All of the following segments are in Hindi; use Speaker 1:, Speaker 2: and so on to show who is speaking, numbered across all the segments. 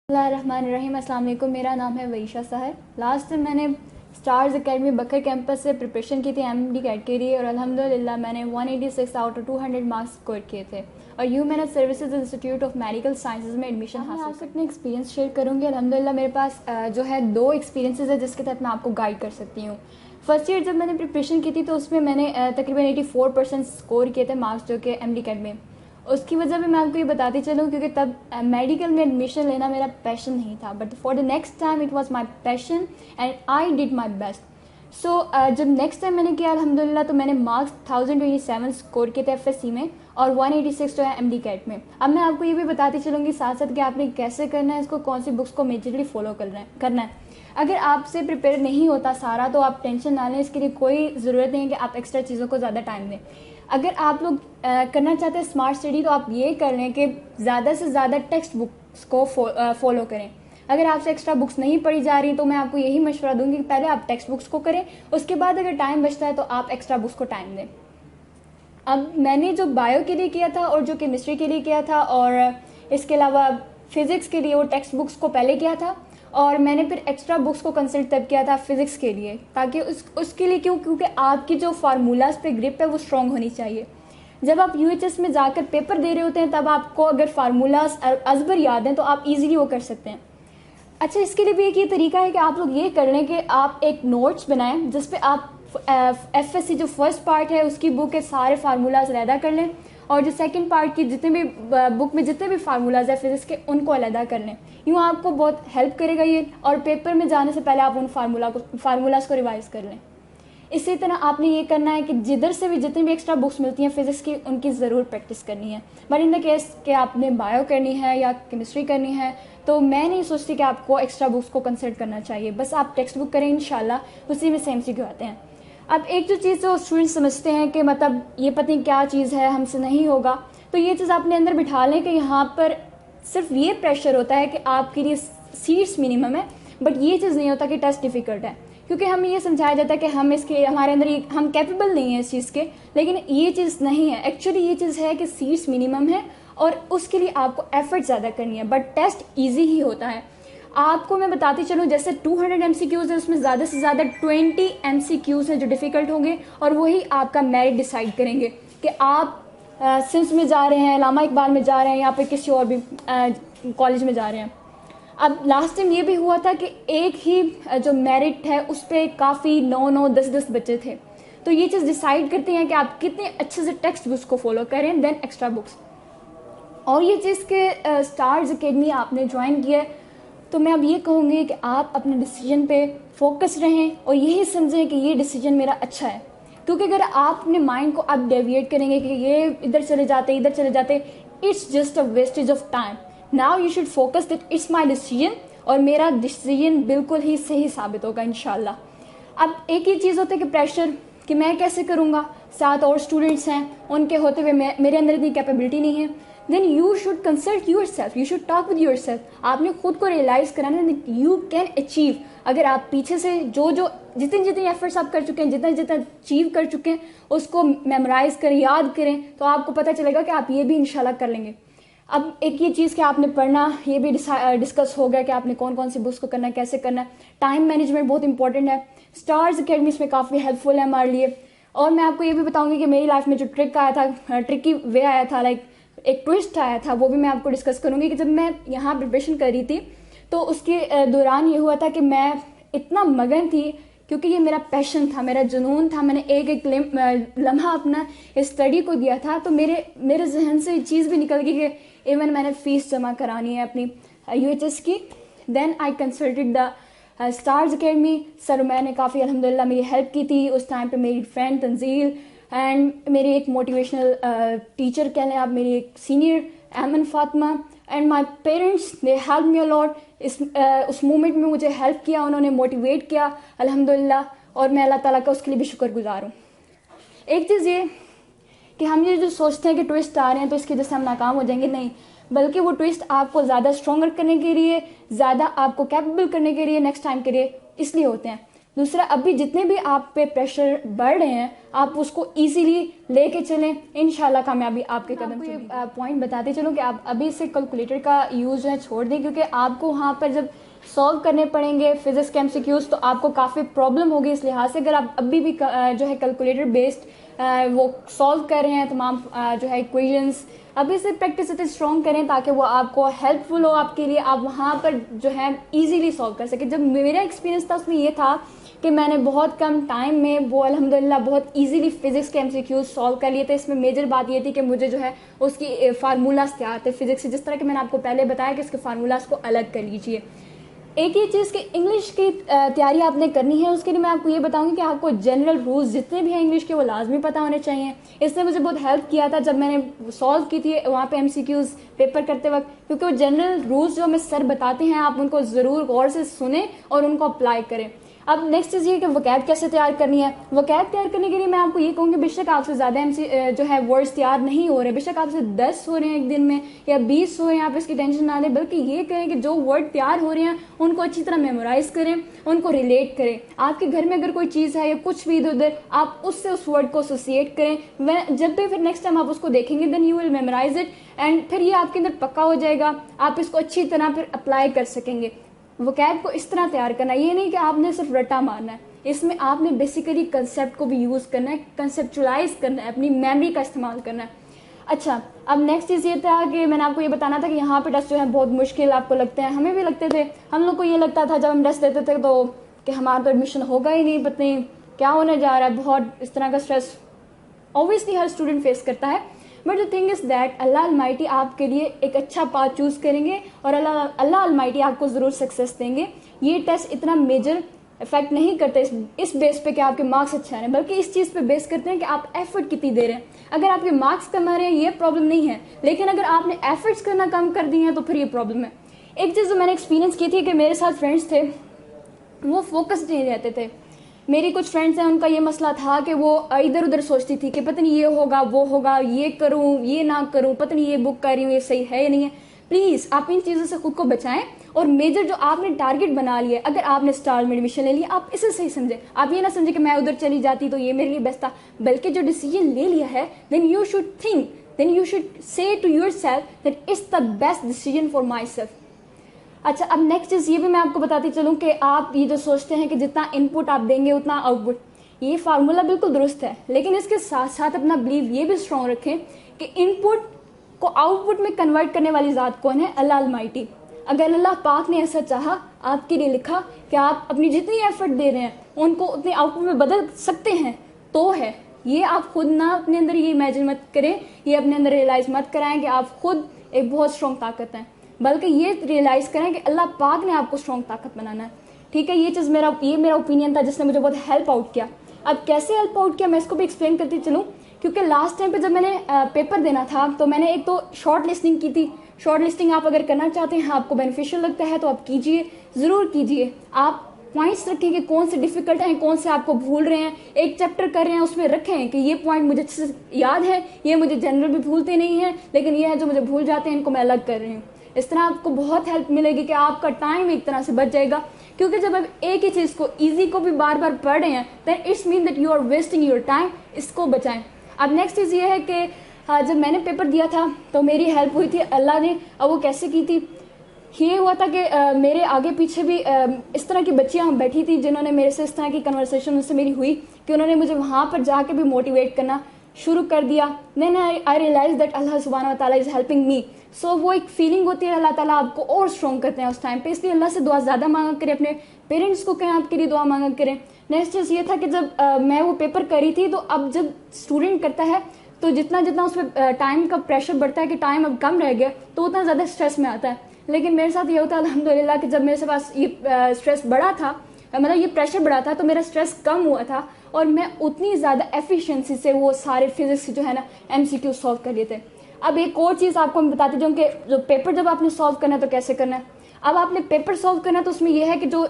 Speaker 1: बिस्मिल्लाहिर्रहमानिर्रहीम। अस्सलाम वालेकुम। मेरा नाम है वईशा सहर। लास्ट टाइम मैंने स्टार्स एकेडमी बकर कैंपस से प्रिपरेशन की थी एमडी कैट के लिए और अल्हम्दुलिल्लाह मैंने 186 आउट ऑफ 200 मार्क्स स्कोर किए थे और human services institute of medical sciences में एडमिशन हासिल। मैं आपसे अपने एक्सपीरियंस शेयर करूँगी। अल्हम्दुलिल्लाह मेरे पास जो है 2 एक्सपीरियंसेस है जिसके तहत मैं आपको गाइड कर सकती हूँ। फर्स्ट ईयर जब मैंने प्रिपरेशन की थी तो उसमें मैंने तकरीबन 84% स्कोर किए थे मार्क्स जो कि एमडी कैट में। उसकी वजह भी मैं आपको ये बताती चलूँ क्योंकि तब मेडिकल में एडमिशन लेना मेरा पैशन नहीं था, but for the next time it was my passion and I did my best. So जब नेक्स्ट टाइम मैंने किया अल्हम्दुलिल्लाह तो मैंने मार्क्स 1027 स्कोर किए थे एफएससी में और 186 जो है एमडी कैट में। अब मैं आपको ये भी बताती चलूँगी साथ साथ कि आपने कैसे करना है इसको, कौन सी बुक्स को मेजरली फॉलो करना है। अगर आपसे प्रिपेयर नहीं होता सारा तो आप टेंशन ना लें, इसके लिए कोई ज़रूरत नहीं है कि आप एक्स्ट्रा चीज़ों को ज़्यादा टाइम दें। अगर आप लोग करना चाहते हैं स्मार्ट स्टडी तो आप ये कर लें कि ज़्यादा से ज़्यादा टेक्स्ट बुक्स को फॉलो करें। अगर आपसे एक्स्ट्रा बुक्स नहीं पढ़ी जा रही तो मैं आपको यही मशवरा दूंगी कि पहले आप टेक्स्ट बुक्स को करें, उसके बाद अगर टाइम बचता है तो आप एक्स्ट्रा बुक्स को टाइम दें। अब मैंने जो बायो के लिए किया था और जो केमिस्ट्री के लिए किया था और इसके अलावा फिज़िक्स के लिए वो टेक्स्ट बुक्स को पहले किया था और मैंने फिर एक्स्ट्रा बुक्स को कंसल्ट तब किया था फिज़िक्स के लिए, ताकि उसके लिए क्योंकि आपकी जो फार्मूलाज पे ग्रिप है वो स्ट्रॉन्ग होनी चाहिए। जब आप यूएचएस में जाकर पेपर दे रहे होते हैं तब आपको अगर फार्मूलाज अजबर याद हैं तो आप इजीली वो कर सकते हैं। अच्छा, इसके लिए भी एक ये तरीका है कि आप लोग ये कर लें कि आप एक नोट्स बनाएं जिस पे आप एफएससी जो फर्स्ट पार्ट है उसकी बुक के सारे फार्मूलाज अलहदा कर लें और जो सेकंड पार्ट की जितने भी बुक में जितने भी फार्मूलाज है फिजिक्स के उनको अलहदा कर लें। यूँ आपको बहुत हेल्प करेगा ये और पेपर में जाने से पहले आप उन फार्मूलाज को रिवाइज कर लें। इसी तरह आपने ये करना है कि जिधर से भी जितनी भी एक्स्ट्रा बुक्स मिलती हैं फिजिक्स की उनकी ज़रूर प्रैक्टिस करनी है। बट इन द केस कि आपने बायो करनी है या केमिस्ट्री करनी है तो मैं नहीं सोचती कि आपको एक्स्ट्रा बुक्स को कंसल्ट करना चाहिए, बस आप टेक्स्ट बुक करें, इंशाल्लाह उसी में सेम सीक्यू आते हैं। अब एक जो चीज़ जो स्टूडेंट समझते हैं कि मतलब ये पता नहीं क्या चीज़ है, हमसे नहीं होगा, तो ये चीज़ अपने अंदर बिठा लें कि यहाँ पर सिर्फ ये प्रेशर होता है कि आपके लिए सीट्स मिनिमम है, बट ये चीज़ नहीं होता कि टेस्ट डिफ़िकल्ट है, क्योंकि हमें ये समझाया जाता है कि हमारे अंदर ये हम कैपेबल नहीं है इस चीज़ के, लेकिन ये चीज़ नहीं है। एक्चुअली ये चीज़ है कि सीट्स मिनिमम है और उसके लिए आपको एफर्ट ज़्यादा करनी है, बट टेस्ट ईजी ही होता है। आपको मैं बताती चलूँ, जैसे 200 MCQs है उसमें ज़्यादा से ज़्यादा 20 MCQs हैं जो डिफ़िकल्ट होंगे और वही आपका मेरिट डिसाइड करेंगे कि आप सिम्स में जा रहे हैं, अल्लामा इकबाल में जा रहे हैं या फिर किसी और भी कॉलेज में जा रहे हैं। अब लास्ट टाइम ये भी हुआ था कि एक ही जो मेरिट है उस पर काफ़ी 9-9, 10-10 बच्चे थे, तो ये चीज़ डिसाइड करती हैं कि आप कितने अच्छे से टेक्स्ट बुक्स को फॉलो करें देन एक्स्ट्रा बुक्स। और ये चीज़ के स्टार्स एकेडमी आपने ज्वाइन किया है तो मैं अब ये कहूँगी कि आप अपने डिसीजन पे फोकस रहें और यही समझें कि ये डिसीजन मेरा अच्छा है, क्योंकि अगर आप अपने माइंड को अब डेविएट करेंगे कि ये इधर चले जाते, it's just a wastage of time. Now you should focus that it's my decision और मेरा डिसीजन बिल्कुल ही सही साबित होगा इंशाल्लाह। अब एक ही चीज़ होता है कि प्रेशर कि मैं कैसे करूँगा, साथ और स्टूडेंट्स हैं, उनके होते हुए मेरे अंदर इतनी कैपेबिलिटी नहीं है, then you should consult yourself, you should talk with yourself. आपने खुद को रियलाइज कराना दैट यू कैन अचीव। अगर आप पीछे से जो जितनी एफर्ट्स आप कर चुके हैं, जितना अचीव कर चुके हैं उसको मेमोराइज करें, याद करें, तो आपको पता चलेगा कि आप ये भी इंशाल्लाह कर लेंगे। अब एक ये चीज़ कि आपने पढ़ना, ये भी डिस्कस हो गया कि आपने कौन कौन सी बुक्स को करना है, कैसे करना है। टाइम मैनेजमेंट बहुत इंपॉर्टेंट है। स्टार्स एकेडमी इसमें काफ़ी हेल्पफुल है हमारे लिए। और मैं आपको ये भी बताऊंगी कि मेरी लाइफ में जो ट्रिकी वे आया था, लाइक एक ट्विस्ट आया था, वो भी मैं आपको डिस्कस करूंगी कि जब मैं यहाँ प्रिपरेशन कर रही थी तो उसके दौरान ये हुआ था कि मैं इतना मगन थी, क्योंकि ये मेरा पैशन था, मेरा जुनून था, मैंने एक लम्हा अपना इस स्टडी को दिया था, तो मेरे जहन से ये चीज़ भी निकल गई कि इवन मैंने फ़ीस जमा करानी है अपनी यूएचएस की। Then I consulted the stars academy. Sir मैंने काफ़ी अल्हम्दुलिल्लाह मेरी हेल्प की थी उस टाइम पे, मेरी फ्रेंड तंजील एंड मेरी एक मोटिवेशनल टीचर कह लें आप, मेरी एक सीनियर एमन Fatima and my parents, they help me a lot. उस मोमेंट में मुझे हेल्प किया, उन्होंने मोटिवेट किया अल्हम्दुलिल्लाह, और मैं अल्लाह ताला का उसके लिए भी शुक्रगुजार हूँ। एक चीज़ ये कि हम ये जो सोचते हैं कि ट्विस्ट आ रहे हैं तो इसकी वजह से हम नाकाम हो जाएंगे, नहीं, बल्कि वो ट्विस्ट आपको ज़्यादा स्ट्रॉन्गर करने के लिए, ज़्यादा आपको कैपेबल करने के लिए, नेक्स्ट टाइम के लिए इसलिए होते हैं। दूसरा, अभी जितने भी आप पे प्रेशर बढ़ रहे हैं आप उसको इजीली लेके चलें, इंशाल्लाह कामयाबी आपके कदम चूमेगी। पॉइंट बताते चलूँ कि आप अभी से कैलकुलेटर का यूज़ जो है छोड़ दें, क्योंकि आपको वहाँ पर जब सॉल्व करने पड़ेंगे फिजिक्स के एमसीक्यूज तो आपको काफ़ी प्रॉब्लम होगी। इस लिहाज से अगर आप अभी भी जो है कैलकुलेटर बेस्ड वो सॉल्व कर रहे हैं तमाम जो है इक्वेशंस, अभी से प्रैक्टिस इतनी स्ट्रॉन्ग करें ताकि वो आपको हेल्पफुल हो आपके लिए, आप वहाँ पर जो है इजीली सॉल्व कर सके। जब मेरा एक्सपीरियंस था उसमें ये था कि मैंने बहुत कम टाइम में वो अल्हम्दुलिल्लाह बहुत इजीली फिजिक्स के एमसीक्यूज सॉल्व कर लिए थे। इसमें मेजर बात ये थी कि मुझे जो है उसकी फार्मूलाज तैयार थे फिजिक्स से, जिस तरह के मैंने आपको पहले बताया कि इसके फार्मूलाज को अलग कर लीजिए। एक ही चीज़ की इंग्लिश की तैयारी आपने करनी है, उसके लिए मैं आपको ये बताऊंगी कि आपको जनरल रूल्स जितने भी हैं इंग्लिश के वो लाजमी पता होने चाहिए। इसने मुझे बहुत हेल्प किया था जब मैंने सॉल्व की थी वहाँ पे एमसीक्यूज पेपर करते वक्त, क्योंकि वो जनरल रूल्स जो हमें सर बताते हैं आप उनको ज़रूर गौर से सुने और उनको अप्लाई करें। अब नेक्स्ट चीज़ ये कि वोकैब कैसे तैयार करनी है। वोकैब तैयार करने के लिए मैं आपको ये कहूँगी बेशक आपसे ज़्यादा जो है वर्ड्स तैयार नहीं हो रहे, बेशक आपसे 10 हो रहे हैं एक दिन में या 20 हो रहे हैं, आप इसकी टेंशन ना लें, बल्कि ये करें कि जो वर्ड तैयार हो रहे हैं उनको अच्छी तरह मेमोराइज करें, उनको रिलेट करें। आपके घर में अगर कोई चीज़ है या कुछ भी इधर उधर आप उससे उस वर्ड को एसोसिएट करें। जब भी फिर नेक्स्ट टाइम आप उसको देखेंगे then you will memorise it and फिर ये आपके अंदर पक्का हो जाएगा, आप इसको अच्छी तरह फिर अप्लाई कर सकेंगे। वोकैब को इस तरह तैयार करना, ये नहीं कि आपने सिर्फ रट्टा मारना है, इसमें आपने बेसिकली कंसेप्ट को भी यूज़ करना है, कंसेप्चुलाइज करना है, अपनी मेमोरी का इस्तेमाल करना है। अच्छा, अब नेक्स्ट चीज़ ये था कि मैंने आपको ये बताना था कि यहाँ पे टेस्ट जो है बहुत मुश्किल आपको लगते हैं, हमें भी लगते थे। हम लोग को ये लगता था जब हम टेस्ट देते थे तो कि हमारा तो एडमिशन होगा ही नहीं, पता नहीं क्या होने जा रहा है, बहुत इस तरह का स्ट्रेस ऑब्वियसली हर स्टूडेंट फेस करता है। But the thing is that Allah Almighty आपके लिए एक अच्छा पाथ चूज करेंगे और अल्लाह अलमाइटी आपको ज़रूर सक्सेस देंगे। ये टेस्ट इतना मेजर इफेक्ट नहीं करते इस बेस पे कि आपके मार्क्स अच्छे आ रहे हैं, बल्कि इस चीज़ पे बेस करते हैं कि आप एफर्ट कितनी दे रहे हैं। अगर आपके मार्क्स कम आ रहे हैं ये प्रॉब्लम नहीं है, लेकिन अगर आपने एफर्ट्स करना कम कर दिए हैं तो फिर ये प्रॉब्लम है। एक चीज़ जो मैंने एक्सपीरियंस की थी कि मेरे साथ फ्रेंड्स थे वो फोकस्ड नहीं रहते थे। मेरी कुछ फ्रेंड्स हैं उनका ये मसला था कि वो इधर उधर सोचती थी कि पता नहीं ये होगा वो होगा, ये करूँ ये ना करूँ, पता नहीं ये बुक कर रही हूँ ये सही है या नहीं है। प्लीज़ आप इन चीज़ों से खुद को बचाएं और मेजर जो आपने टारगेट बना लिया, अगर आपने स्टार में एडमिशन ले लिया आप इसे सही समझे। आप ये ना समझे कि मैं उधर चली जाती तो ये मेरे लिए बेस्ट था, बल्कि जो डिसीजन ले लिया है then you should think, then you should say to yourself that is the best decision for myself. अच्छा, अब नेक्स्ट चीज़ ये भी मैं आपको बताती चलूँ कि आप ये जो सोचते हैं कि जितना इनपुट आप देंगे उतना आउटपुट, ये फार्मूला बिल्कुल दुरुस्त है, लेकिन इसके साथ साथ अपना बिलीव ये भी स्ट्रॉन्ग रखें कि इनपुट को आउटपुट में कन्वर्ट करने वाली ज़ात कौन है? अल्लाह अलमाइटी। अगर अल्लाह पाक ने ऐसा चाहा आपके लिए लिखा कि आप अपनी जितनी एफर्ट दे रहे हैं उनको उतने आउटपुट में बदल सकते हैं तो है। ये आप खुद ना अपने अंदर ये इमेजिन मत करें, ये अपने अंदर रियलाइज मत कराएं कि आप खुद एक बहुत स्ट्रॉन्ग ताकत हैं, बल्कि ये रियलाइज करें कि अल्लाह पाक ने आपको स्ट्रॉन्ग ताकत बनाना है। ठीक है, ये चीज़ मेरा ओपिनियन था जिसने मुझे बहुत हेल्प आउट किया। अब कैसे हेल्प आउट किया मैं इसको भी एक्सप्लेन करती चलूँ, क्योंकि लास्ट टाइम पे जब मैंने पेपर देना था तो मैंने एक तो शॉर्ट लिस्टिंग की थी। शॉर्ट लिस्टिंग आप अगर करना चाहते हैं, आपको बेनिफिशियल लगता है तो आप कीजिए, ज़रूर कीजिए। आप पॉइंट्स रखें कि कौन से डिफिकल्ट हैं, कौन से आपको भूल रहे हैं। एक चैप्टर कर रहे हैं उसमें रखें कि ये पॉइंट मुझे अच्छे से याद है, ये मुझे जनरल भी भूलते नहीं हैं, लेकिन ये है जो मुझे भूल जाते हैं इनको मैं अलग कर रही हूँ। इस तरह आपको बहुत हेल्प मिलेगी कि आपका टाइम एक तरह से बच जाएगा, क्योंकि जब आप एक ही चीज़ को ईजी को भी बार बार पढ़ रहे हैं then it's mean that you are wasting your time. इसको बचाएं। अब नेक्स्ट चीज़ ये है कि जब मैंने पेपर दिया था तो मेरी हेल्प हुई थी अल्लाह ने। अब वो कैसे की थी, ये हुआ था कि मेरे आगे पीछे भी इस तरह की बच्चियाँ बैठी थी जिन्होंने मेरे से इस तरह की कन्वर्सेशन उनसे मेरी हुई कि उन्होंने मुझे वहाँ पर जाके भी मोटिवेट करना शुरू कर दिया। देन आई रियलाइज दैट अल्लाह सुब्हानहू व तआला इज़ हेल्पिंग मी। सो वो एक फीलिंग होती है, अल्लाह ताला आपको और स्ट्रॉन्ग करते हैं उस टाइम पे। इसलिए अल्लाह से दुआ ज़्यादा मांगा करें, अपने पेरेंट्स को कहें आपके लिए दुआ मांगा करें। नेक्स्ट चीज़ ये था कि जब मैं वो पेपर करी थी तो अब जब स्टूडेंट करता है तो जितना जितना उस पर टाइम का प्रेशर बढ़ता है कि टाइम अब कम रह गया तो उतना ज़्यादा स्ट्रेस में आता है। लेकिन मेरे साथ ये होता है अल्हम्दुलिल्लाह कि जब मेरे पास ये स्ट्रेस बढ़ा था, मतलब ये प्रेशर बढ़ा था, तो मेरा स्ट्रेस कम हुआ था और मैं उतनी ज़्यादा एफिशिएंसी से वो सारे फिजिक्स जो है ना MCQ सॉल्व कर लिए थे। अब एक और चीज़ आपको मैं बताती जाऊँ कि जो पेपर जब आपने सॉल्व करना है तो कैसे करना है। अब आपने पेपर सॉल्व करना है तो उसमें यह है कि जो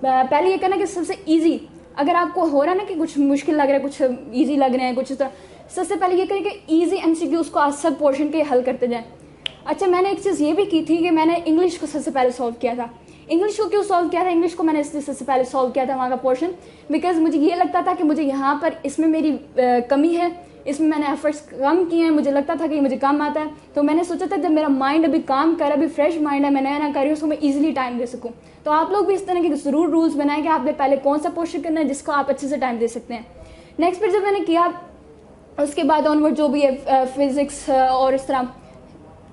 Speaker 1: पहले ये करना कि सबसे ईजी, अगर आपको हो रहा है ना कि कुछ मुश्किल लग रहा है, कुछ ईजी लग रहे हैं, कुछ इस तरह, सबसे पहले ये करें कि ईजी MCQ उसको आज सब पोर्शन के हल करते जाएं। अच्छा, मैंने एक चीज़ ये भी की थी कि मैंने इंग्लिश को सबसे पहले सॉल्व किया था। इंग्लिश को क्यों सॉल्व किया था? इंग्लिश को मैंने इसलिए सबसे पहले सॉल्व किया था वहाँ का पोर्शन, बिकॉज मुझे ये लगता था कि मुझे यहाँ पर इसमें मेरी कमी है, इसमें मैंने एफर्ट्स कम किए हैं, मुझे लगता था कि मुझे कम आता है। तो मैंने सोचा था जब मेरा माइंड अभी काम कर, अभी फ्रेश माइंड है, मैं नया कर रही हूँ, उसको मैं ईजिली टाइम दे सकूँ। तो आप लोग भी इस तरह के ज़रूर रूल्स बनाएं कि आपने पहले कौन सा पोर्शन करना है जिसको आप अच्छे से टाइम दे सकते हैं। नेक्स्ट फिर जब मैंने किया, उसके बाद ऑनवर्ड जो भी है फिजिक्स और इस तरह,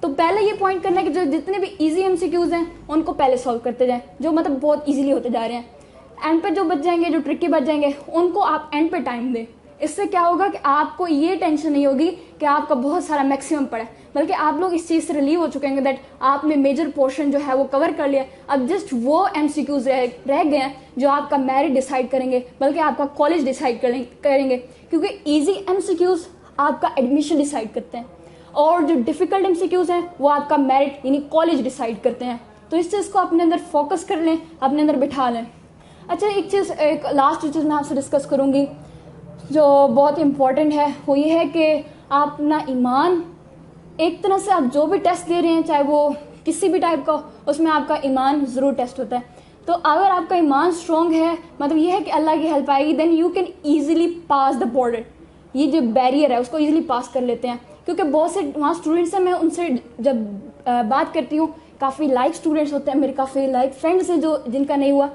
Speaker 1: तो पहले ये पॉइंट करना है कि जो जितने भी इजी एमसीक्यूज हैं उनको पहले सॉल्व करते जाएं, जो मतलब बहुत इजीली होते जा रहे हैं। एंड पर जो बच जाएंगे, जो ट्रिकी बच जाएंगे, उनको आप एंड पे टाइम दें। इससे क्या होगा कि आपको ये टेंशन नहीं होगी कि आपका बहुत सारा मैक्सिमम पड़ा है, बल्कि आप लोग इस चीज़ से रिलीव हो चुके हैं दैट आपने मेजर पोर्शन जो है वो कवर कर लिया। अब जस्ट वो एमसीक्यूज रह गए हैं जो आपका मेरिट डिसाइड करेंगे, बल्कि आपका कॉलेज डिसाइड करेंगे, क्योंकि ईजी एमसीक्यूज आपका एडमिशन डिसाइड करते हैं और जो डिफिकल्ट एमसीक्यूज हैं वो आपका मेरिट यानी कॉलेज डिसाइड करते हैं। तो इस चीज़ को अपने अंदर फोकस कर लें, अपने अंदर बिठा लें। अच्छा, एक लास्ट चीज़ मैं आपसे डिस्कस करूँगी जो बहुत इंपॉर्टेंट है, वो ये है कि आप अपना ईमान, एक तरह से आप जो भी टेस्ट दे रहे हैं चाहे वो किसी भी टाइप का, उसमें आपका ईमान ज़रूर टेस्ट होता है। तो अगर आपका ईमान स्ट्रॉन्ग है, मतलब ये है कि अल्लाह की हेल्प आएगी, then you can easily pass the border. ये जो बैरियर है उसको ईजिली पास कर लेते हैं, क्योंकि बहुत से वहाँ स्टूडेंट्स हैं, मैं उनसे जब बात करती हूँ, काफ़ी लाइक स्टूडेंट्स होते हैं मेरे, काफ़ी लाइक फ्रेंड्स हैं जो जिनका नहीं हुआ।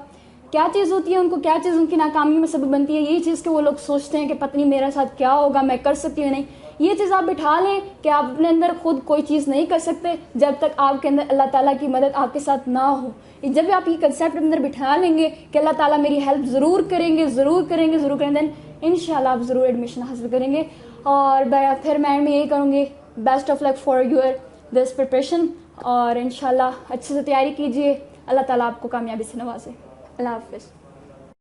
Speaker 1: क्या चीज़ होती है उनको, क्या चीज़ उनकी नाकामी में सबब बनती है? यही चीज़ कि वो लोग सोचते हैं कि पता नहीं मेरे साथ क्या होगा, मैं कर सकती हूँ नहीं। ये चीज़ आप बिठा लें कि आप अपने अंदर खुद कोई चीज़ नहीं कर सकते जब तक आपके अंदर अल्लाह ताला की मदद आपके साथ ना हो। जब आप ये कंसेप्ट अंदर बिठा लेंगे कि अल्लाह ताला मेरी हेल्प ज़रूर करेंगे, देन इंशाल्लाह आप ज़रूर एडमिशन हासिल करेंगे। और फिर मैं यही करूँगी, best of luck for your this preparation, और इंशाल्लाह अच्छे से तैयारी कीजिए, अल्लाह ताला आपको कामयाबी से नवाजे। अल्लाह हाफ़िज़।